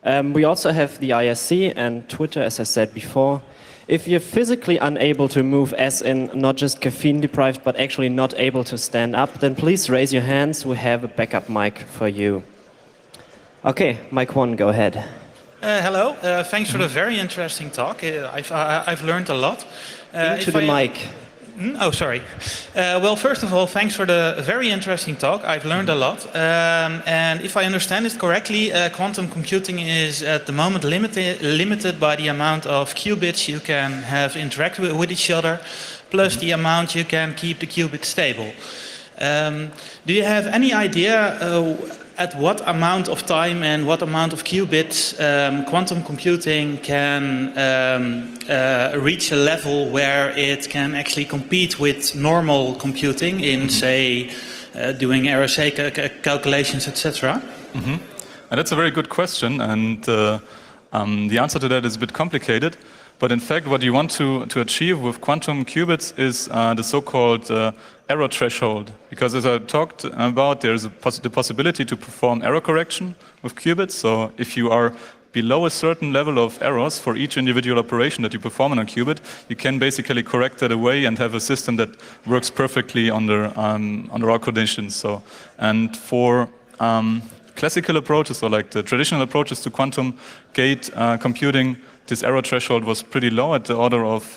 We also have the IRC and Twitter, as I said before. If you're physically unable to move, as in not just caffeine deprived, but actually not able to stand up, then please raise your hands. We have a backup mic for you. Okay, mic 1, go ahead. Hello, thanks for the very interesting talk. I've learned a lot. Into the mic. Oh, sorry. Well, first of all, thanks for the very interesting talk. I've learned a lot. And if I understand it correctly, quantum computing is at the moment limited by the amount of qubits you can have interact with each other, plus the amount you can keep the qubits stable. Do you have any idea at what amount of time and what amount of qubits quantum computing can reach a level where it can actually compete with normal computing in, say, doing RSA calculations, etc.? Mm-hmm. And that's a very good question, and the answer to that is a bit complicated. But in fact, what you want to achieve with quantum qubits is the so-called error threshold. Because as I talked about, there's the possibility to perform error correction with qubits. So if you are below a certain level of errors for each individual operation that you perform on a qubit, you can basically correct that away and have a system that works perfectly under all conditions. So, and for classical approaches, or like the traditional approaches to quantum gate computing, this error threshold was pretty low, at the order of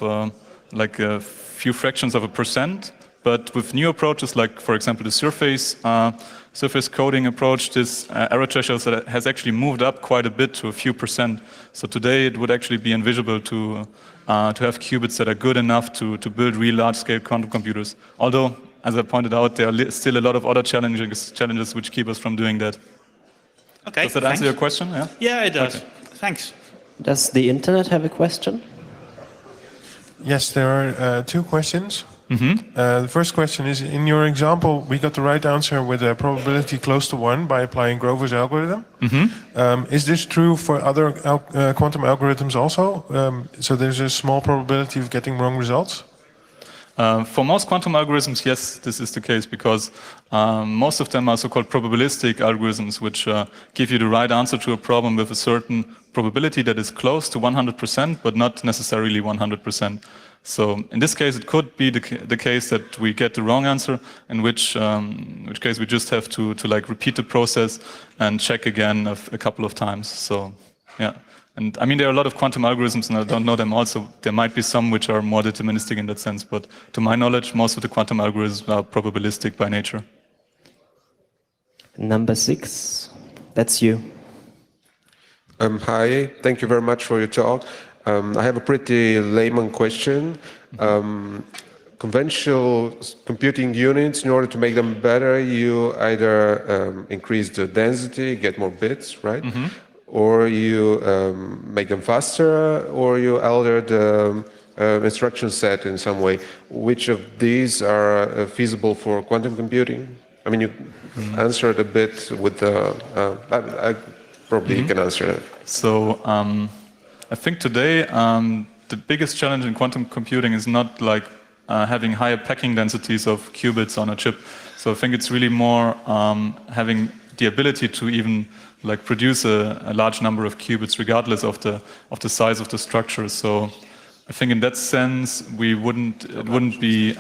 like a few fractions of a percent. But with new approaches, like for example the surface coding approach, this error threshold has actually moved up quite a bit to a few percent. So today it would actually be invisible to have qubits that are good enough to build real large-scale quantum computers. Although, as I pointed out, there are still a lot of other challenges which keep us from doing that. Okay. Does that answer your question? Yeah. Yeah, it does. Okay. Thanks. Does the internet have a question? Yes, there are 2 questions. Mm-hmm. The first question is, in your example, we got the right answer with a probability close to 1 by applying Grover's algorithm. Mm-hmm. Is this true for other quantum algorithms also? So there's a small probability of getting wrong results? For most quantum algorithms, yes, this is the case, because most of them are so-called probabilistic algorithms, which give you the right answer to a problem with a certain probability that is close to 100%, but not necessarily 100%. So in this case, it could be the case that we get the wrong answer, in which case we just have to like repeat the process and check again a couple of times. So yeah. And I mean, there are a lot of quantum algorithms, and I don't know them all, so there might be some which are more deterministic in that sense. But to my knowledge, most of the quantum algorithms are probabilistic by nature. Number 6, that's you. Hi, thank you very much for your talk. I have a pretty layman question. Conventional computing units, in order to make them better, you either increase the density, get more bits, right? Mm-hmm. Or you make them faster, or you alter the instruction set in some way. Which of these are feasible for quantum computing? I mean, you answered a bit with the... probably you can answer that. So I think today the biggest challenge in quantum computing is not like having higher packing densities of qubits on a chip. So I think it's really more having the ability to even like produce a large number of qubits regardless of the size of the structure. So I think in that sense it wouldn't be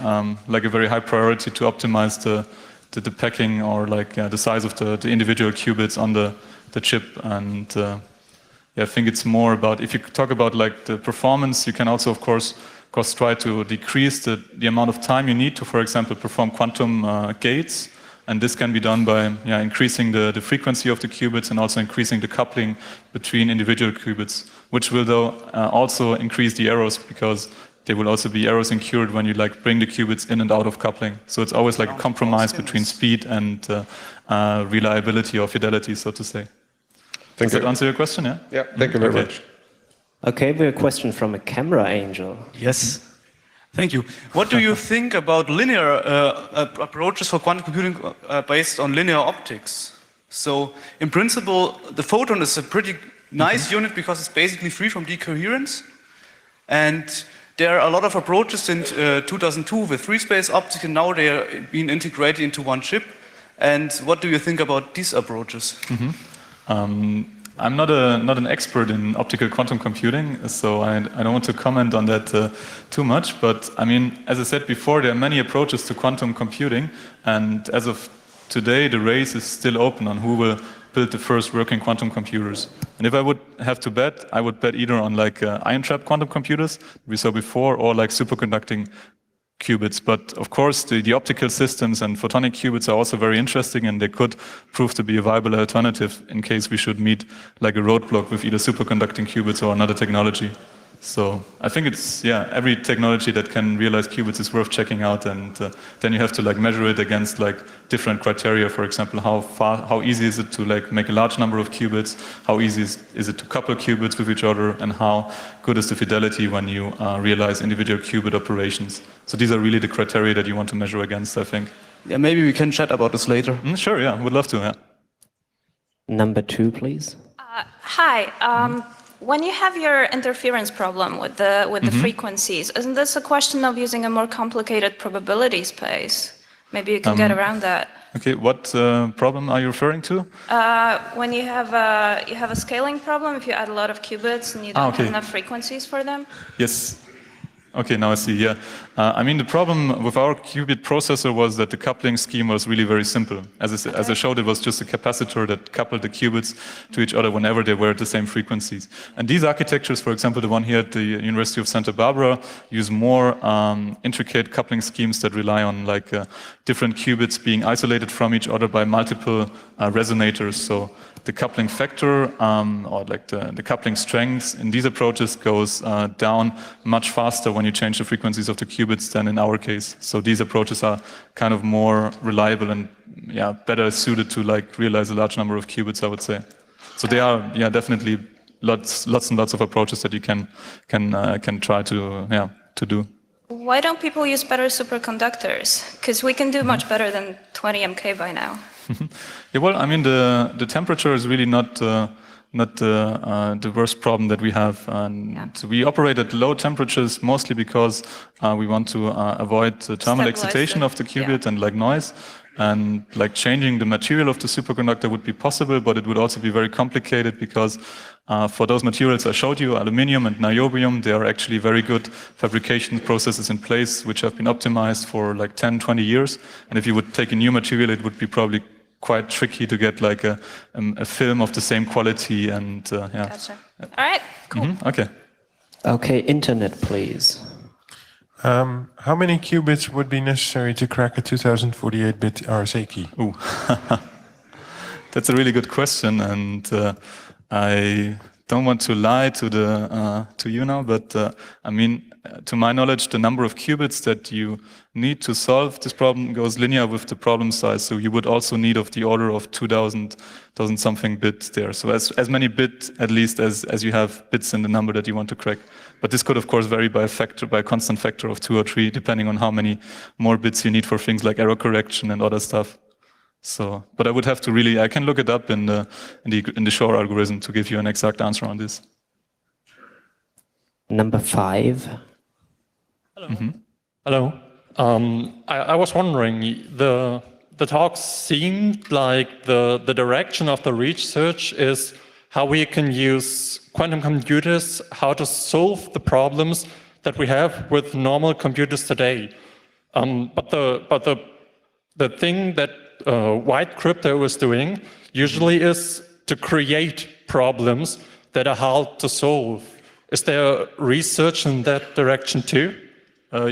like a very high priority to optimize the packing or like the size of the individual qubits on the chip. And yeah, I think it's more about, if you talk about like the performance, you can also of course try to decrease the amount of time you need to, for example, perform quantum gates. And this can be done by increasing the frequency of the qubits and also increasing the coupling between individual qubits. which will though also increase the errors because there will also be errors incurred when you like bring the qubits in and out of coupling. So it's always like a compromise between speed and reliability or fidelity, so to say. Does that answer your question? Yeah. Yeah. Thank you very much. Okay, we have a question from a camera angel. Yes. Thank you. What do you think about linear approaches for quantum computing based on linear optics? So, in principle, the photon is a pretty nice unit because it's basically free from decoherence. And there are a lot of approaches in 2002 with free-space optics, and now they are being integrated into one chip. And what do you think about these approaches? I'm not an expert in optical quantum computing, so I don't want to comment on that too much. But I mean, as I said before, there are many approaches to quantum computing, and as of today, the race is still open on who will build the first working quantum computers. And if I would have to bet, I would bet either on like ion trap quantum computers we saw before, or like superconducting qubits. But of course, the optical systems and photonic qubits are also very interesting, and they could prove to be a viable alternative in case we should meet like a roadblock with either superconducting qubits or another technology. So I think it's, yeah, every technology that can realize qubits is worth checking out, and then you have to like measure it against like different criteria. For example, how easy is it to like make a large number of qubits? How easy is it to couple qubits with each other? And how good is the fidelity when you realize individual qubit operations? So these are really the criteria that you want to measure against, I think. Yeah, maybe we can chat about this later. Sure, yeah, would love to, yeah. Number 2, please. Hi. When you have your interference problem with the frequencies, isn't this a question of using a more complicated probability space? Maybe you can get around that. Okay, what problem are you referring to? When you have a scaling problem, if you add a lot of qubits and you don't have enough frequencies for them. Yes. Okay, now I see, yeah. I mean, the problem with our qubit processor was that the coupling scheme was really very simple. As I showed, it was just a capacitor that coupled the qubits to each other whenever they were at the same frequencies. And these architectures, for example, the one here at the University of Santa Barbara, use more intricate coupling schemes that rely on like different qubits being isolated from each other by multiple resonators. So the coupling factor or like the coupling strength in these approaches goes down much faster when you change the frequencies of the qubits than in our case. So these approaches are kind of more reliable and better suited to like realize a large number of qubits, I would say. So there are definitely lots and lots of approaches that you can try to do. Why don't people use better superconductors? Because we can do much better than 20 MK by now. Yeah, well, I mean, the temperature is really not the worst problem that we have. And so we operate at low temperatures mostly because we want to avoid the thermal excitation of the qubit and like noise. And like changing the material of the superconductor would be possible, but it would also be very complicated because for those materials I showed you, aluminium and niobium, there are actually very good fabrication processes in place which have been optimized for like 10, 20 years. And if you would take a new material, it would be probably quite tricky to get like a film of the same quality and Gotcha. All right, cool. Okay. Okay, internet, please. How many qubits would be necessary to crack a 2048-bit RSA key? Ooh. That's a really good question, and I don't want to lie to you now, but I mean, to my knowledge, the number of qubits that you need to solve this problem goes linear with the problem size. So you would also need of the order of 2,000 something bits there. So as many bits at least as you have bits in the number that you want to crack. But this could of course vary by a constant factor of 2 or 3, depending on how many more bits you need for things like error correction and other stuff. So, but I would have to I can look it up in the Shor algorithm to give you an exact answer on this. Number 5. Hello. Hello. I was wondering, the talk seemed like the direction of the research is how we can use quantum computers, how to solve the problems that we have with normal computers today. But the thing that white crypto is doing usually is to create problems that are hard to solve. Is there research in that direction too?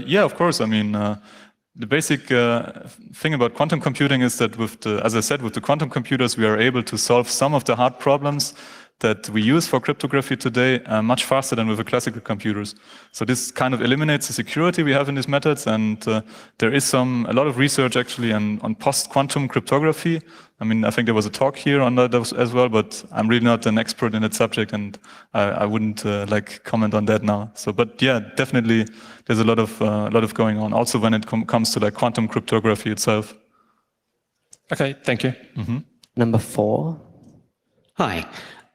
Yeah, of course. I mean, the basic thing about quantum computing is that as I said, with the quantum computers, we are able to solve some of the hard problems that we use for cryptography today much faster than with the classical computers. So this kind of eliminates the security we have in these methods, and there is a lot of research actually on post-quantum cryptography. I mean, I think there was a talk here on that as well, but I'm really not an expert in that subject, and I wouldn't comment on that now. So, but yeah, definitely there's a lot of going on. Also, when it comes to like quantum cryptography itself. Okay, thank you. Number 4. Hi.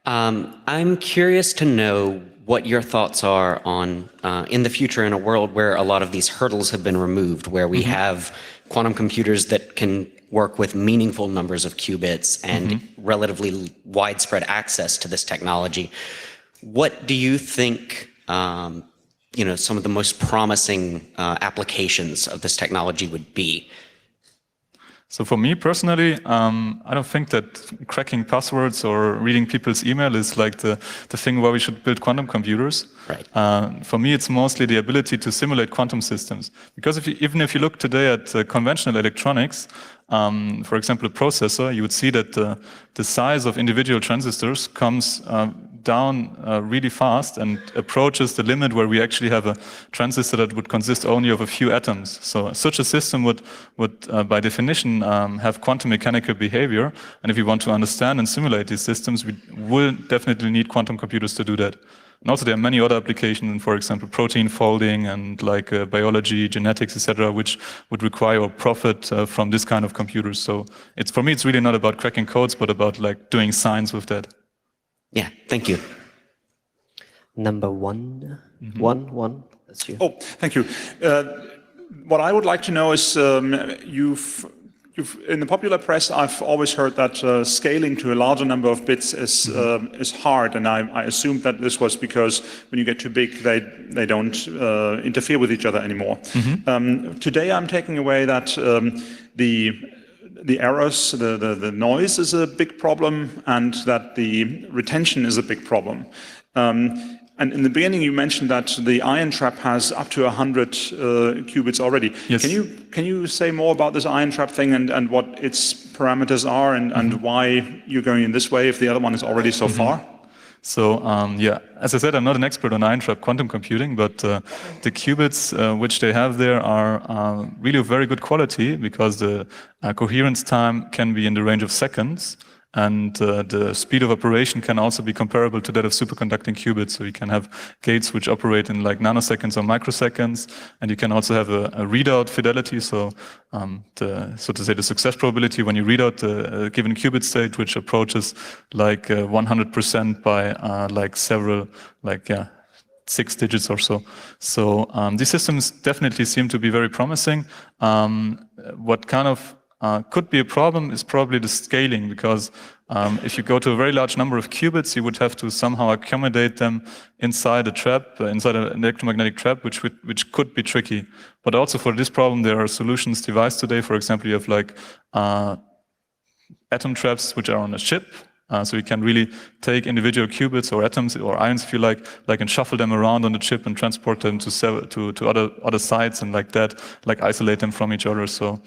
I'm curious to know what your thoughts are on, in the future, in a world where a lot of these hurdles have been removed, where we have quantum computers that can work with meaningful numbers of qubits and relatively widespread access to this technology. What do you think, some of the most promising applications of this technology would be? So for me personally, I don't think that cracking passwords or reading people's email is like the thing where we should build quantum computers. Right. For me, it's mostly the ability to simulate quantum systems. Because even if you look today at conventional electronics, for example, a processor, you would see that the size of individual transistors comes down really fast and approaches the limit where we actually have a transistor that would consist only of a few atoms. So such a system would by definition, have quantum mechanical behavior. And if we want to understand and simulate these systems, we will definitely need quantum computers to do that. And also there are many other applications, for example, protein folding and like biology, genetics, etc., which would require or profit from this kind of computers. So for me, it's really not about cracking codes, but about like doing science with that. Yeah, thank you. Number 1. One. That's you. Oh, thank you. What I would like to know is, you've in the popular press, I've always heard that scaling to a larger number of bits is hard, and I assumed that this was because when you get too big, they don't interfere with each other anymore. Today, I'm taking away that the errors, the noise is a big problem, and that the retention is a big problem. And in the beginning, you mentioned that the ion trap has up to 100 qubits already. Yes. Can you say more about this ion trap thing and what its parameters are and why you're going in this way if the other one is already so far? So yeah, as I said, I'm not an expert on ion trap quantum computing, but the qubits which they have there are really of very good quality because the coherence time can be in the range of seconds. And the speed of operation can also be comparable to that of superconducting qubits. So you can have gates which operate in like nanoseconds or microseconds, and you can also have a readout fidelity. So so to say the success probability when you read out a given qubit state, which approaches like 100% by like several 6 digits or so. So these systems definitely seem to be very promising. What kind of could be a problem is probably the scaling, because if you go to a very large number of qubits, you would have to somehow accommodate them inside a trap, inside an electromagnetic trap, which could be tricky. But also for this problem, there are solutions devised today. For example, you have like atom traps which are on a chip. So you can really take individual qubits or atoms or ions, if you like and shuffle them around on the chip and transport them to other sites and like that, like isolate them from each other. So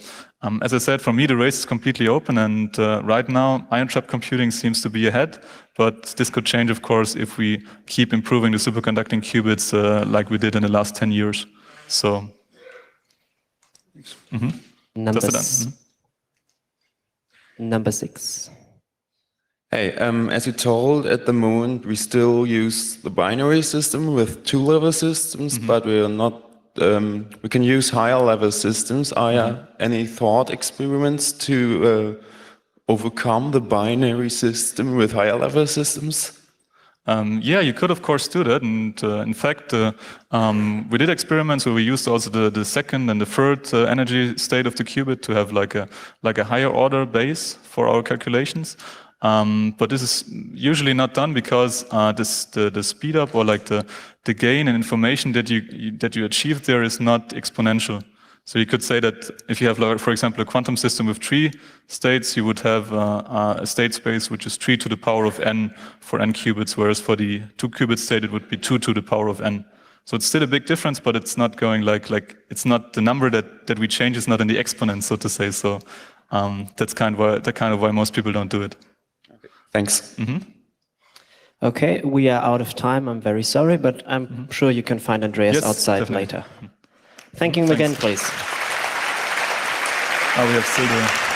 as I said, for me, the race is completely open, and right now, ion trap computing seems to be ahead. But this could change, of course, if we keep improving the superconducting qubits like we did in the last 10 years. So, Number 6. Hey, as you told, at the moment we still use the binary system with 2-level systems, but we are not. We can use higher-level systems. Are there any thought experiments to overcome the binary system with higher-level systems? Yeah, you could of course do that, and in fact, we did experiments where we used also the second and the third energy state of the qubit to have like a higher order base for our calculations. But this is usually not done because the speed up or like the gain in information that you achieve there is not exponential. So you could say that if you have, like, for example, a quantum system with 3 states, you would have a state space which is 3 to the power of n for n qubits, whereas for the 2-qubit state it would be 2 to the power of n. So it's still a big difference, but it's not going like it's not the number that we change is not in the exponent, so to say. So that's kind of why most people don't do it. Thanks. Okay, we are out of time. I'm very sorry, but I'm sure you can find Andreas Yes, outside definitely. later. Thank you again, please. Oh, we have still the